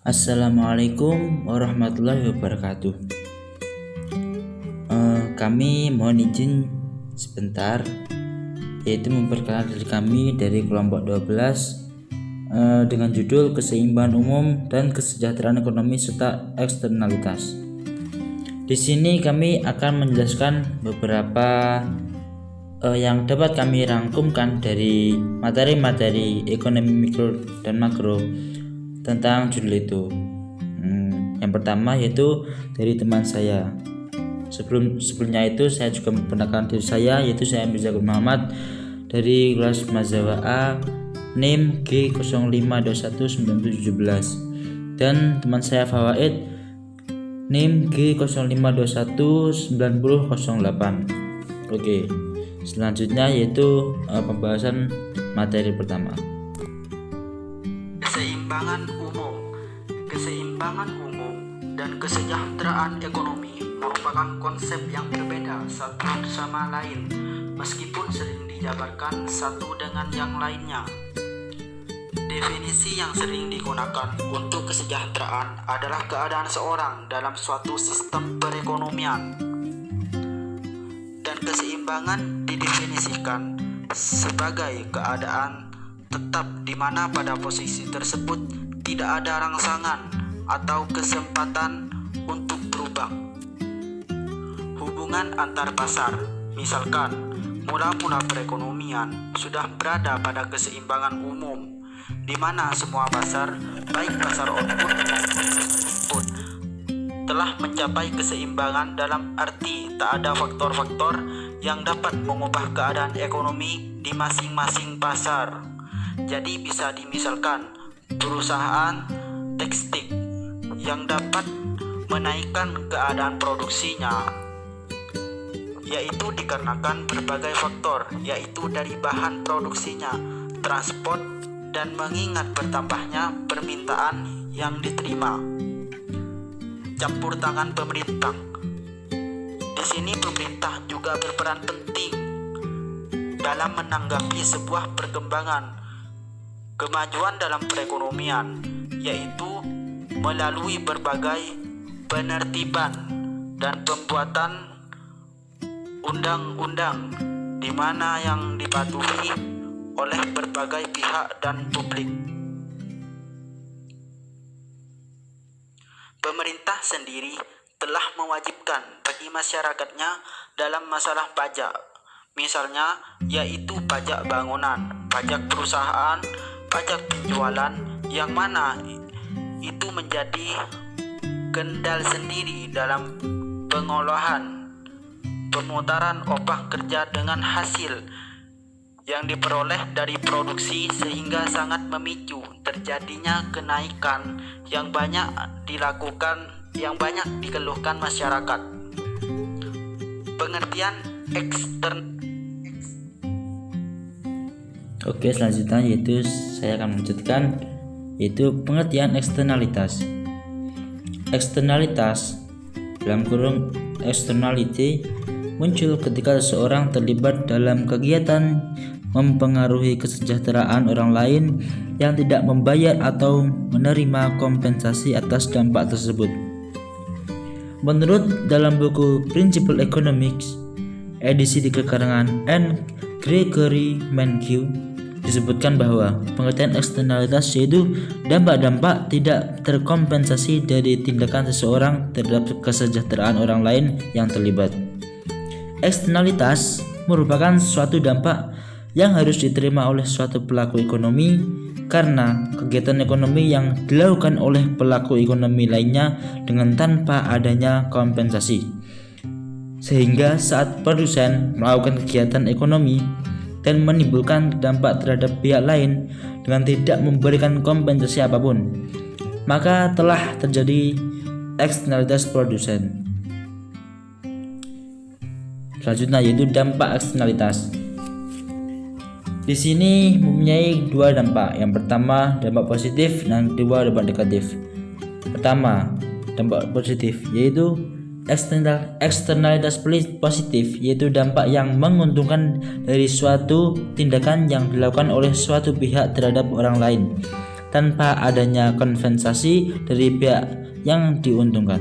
Assalamualaikum warahmatullahi wabarakatuh. Kami mohon izin sebentar, yaitu memperkenalkan diri kami dari kelompok 12 dengan judul Keseimbangan Umum dan Kesejahteraan Ekonomi serta Eksternalitas. Di sini kami akan menjelaskan beberapa yang dapat kami rangkumkan dari materi-materi ekonomi mikro dan makro tentang judul itu. Yang pertama yaitu dari teman saya. Sebelumnya itu saya juga memperkenalkan diri saya, yaitu saya Mirza Muhammad dari kelas Mazawa A, NIM G05219717, dan teman saya Fawaid NIM G05219008. Oke, selanjutnya yaitu pembahasan materi pertama. Keseimbangan umum dan kesejahteraan ekonomi merupakan konsep yang berbeda satu sama lain, meskipun sering dijabarkan satu dengan yang lainnya. Definisi yang sering digunakan untuk kesejahteraan adalah keadaan seorang dalam suatu sistem perekonomian. Dan keseimbangan didefinisikan sebagai keadaan tetap di mana pada posisi tersebut tidak ada rangsangan atau kesempatan untuk berubah. Hubungan antar pasar, misalkan mula-mula perekonomian sudah berada pada keseimbangan umum, di mana semua pasar, baik pasar output maupun input, telah mencapai keseimbangan dalam arti tak ada faktor-faktor yang dapat mengubah keadaan ekonomi di masing-masing pasar. Jadi bisa dimisalkan perusahaan tekstil yang dapat menaikkan keadaan produksinya, yaitu dikarenakan berbagai faktor, yaitu dari bahan produksinya, transport, dan mengingat bertambahnya permintaan yang diterima. Campur tangan pemerintah. Di sini pemerintah juga berperan penting dalam menanggapi sebuah perkembangan kemajuan dalam perekonomian, yaitu melalui berbagai penertiban dan pembuatan undang-undang di mana yang dipatuhi oleh berbagai pihak dan publik. Pemerintah sendiri telah mewajibkan bagi masyarakatnya dalam masalah pajak, misalnya yaitu pajak bangunan, pajak perusahaan, pajak penjualan, yang mana itu menjadi kendal sendiri dalam pengolahan pemutaran upah kerja dengan hasil yang diperoleh dari produksi, sehingga sangat memicu terjadinya kenaikan yang banyak dikeluhkan masyarakat. Pengertian Oke, selanjutnya yaitu saya akan melanjutkan, yaitu pengertian eksternalitas. Eksternalitas dalam kurung externality muncul ketika seseorang terlibat dalam kegiatan mempengaruhi kesejahteraan orang lain yang tidak membayar atau menerima kompensasi atas dampak tersebut. Menurut dalam buku Principles Economics edisi 3 karangan N. Gregory Mankiw, disebutkan bahwa pengertian eksternalitas yaitu dampak-dampak tidak terkompensasi dari tindakan seseorang terhadap kesejahteraan orang lain yang terlibat. Eksternalitas merupakan suatu dampak yang harus diterima oleh suatu pelaku ekonomi karena kegiatan ekonomi yang dilakukan oleh pelaku ekonomi lainnya dengan tanpa adanya kompensasi. Sehingga saat produsen melakukan kegiatan ekonomi dan menimbulkan dampak terhadap pihak lain dengan tidak memberikan kompensasi apapun, maka telah terjadi eksternalitas produsen. Selanjutnya yaitu dampak eksternalitas. Di sini mempunyai dua dampak. Yang pertama dampak positif dan kedua dampak negatif. Pertama, dampak positif yaitu eksternalitas positif, yaitu dampak yang menguntungkan dari suatu tindakan yang dilakukan oleh suatu pihak terhadap orang lain tanpa adanya kompensasi dari pihak yang diuntungkan.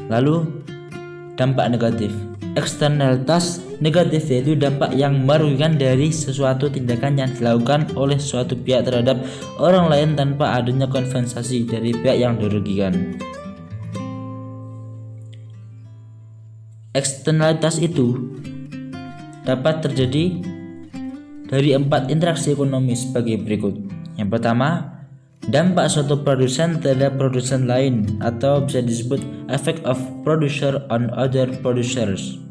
Lalu dampak negatif. Eksternalitas negatif yaitu dampak yang merugikan dari sesuatu tindakan yang dilakukan oleh suatu pihak terhadap orang lain tanpa adanya kompensasi dari pihak yang dirugikan. Eksternalitas itu dapat terjadi dari 4 interaksi ekonomi sebagai berikut. Yang pertama, dampak suatu produsen terhadap produsen lain atau bisa disebut effect of producer on other producers.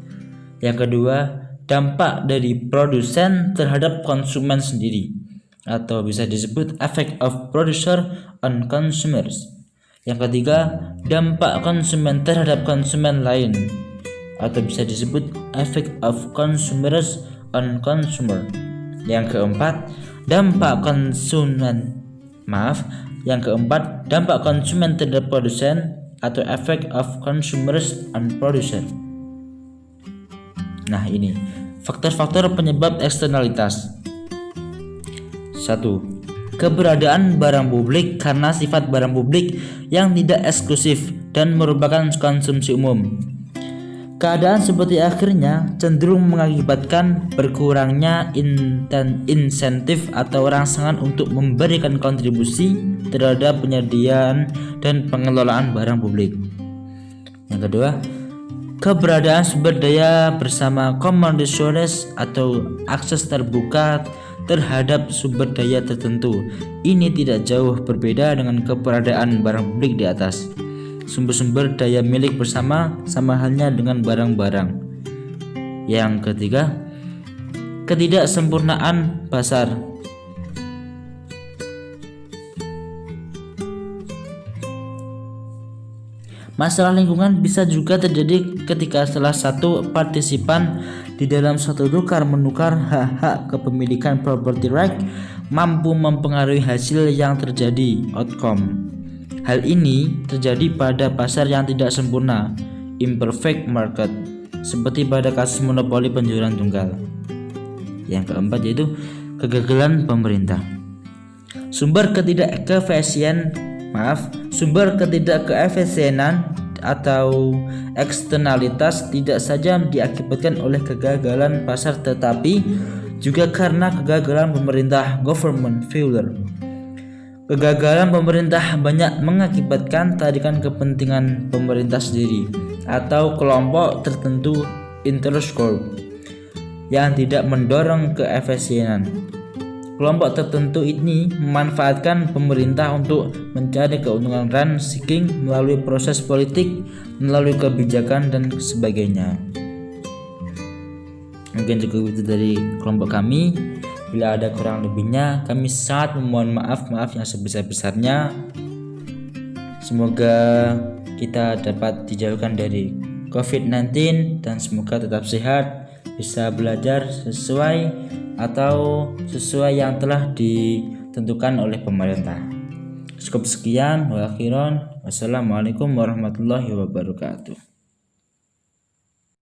Yang kedua, dampak dari produsen terhadap konsumen sendiri atau bisa disebut effect of producer on consumers. Yang ketiga, dampak konsumen terhadap konsumen lain atau bisa disebut effect of consumers on consumer. Yang keempat, dampak konsumen terhadap produsen atau effect of consumers on producer. Nah, ini faktor-faktor penyebab eksternalitas. 1. Keberadaan barang publik karena sifat barang publik yang tidak eksklusif dan merupakan konsumsi umum. Keadaan seperti akhirnya cenderung mengakibatkan berkurangnya insentif atau rangsangan untuk memberikan kontribusi terhadap penyediaan dan pengelolaan barang publik. Yang kedua, keberadaan sumber daya bersama commodities atau akses terbuka terhadap sumber daya tertentu. Ini tidak jauh berbeda dengan keberadaan barang publik di atas. Sumber-sumber daya milik bersama sama halnya dengan barang-barang. Yang ketiga, ketidaksempurnaan pasar. Masalah lingkungan bisa juga terjadi ketika salah satu partisipan di dalam suatu tukar menukar hak-hak kepemilikan property right mampu mempengaruhi hasil yang terjadi, outcome. Hal ini terjadi pada pasar yang tidak sempurna, imperfect market, seperti pada kasus monopoli penjualan tunggal. Yang keempat yaitu kegagalan pemerintah. Sumber ketidakkeefisienan atau eksternalitas tidak saja diakibatkan oleh kegagalan pasar tetapi juga karena kegagalan pemerintah, government failure. Kegagalan pemerintah banyak mengakibatkan tarikan kepentingan pemerintah sendiri atau kelompok tertentu interest group yang tidak mendorong keefisienan. Kelompok tertentu ini memanfaatkan pemerintah untuk mencari keuntungan rent seeking melalui proses politik, melalui kebijakan dan sebagainya. Mungkin cukup itu dari kelompok kami. Bila ada kurang lebihnya, kami sangat memohon maaf yang sebesar-besarnya. Semoga kita dapat dijauhkan dari COVID-19 dan semoga tetap sehat, bisa belajar sesuai yang telah ditentukan oleh pemerintah. Cukup sekian, wassalamualaikum warahmatullahi wabarakatuh.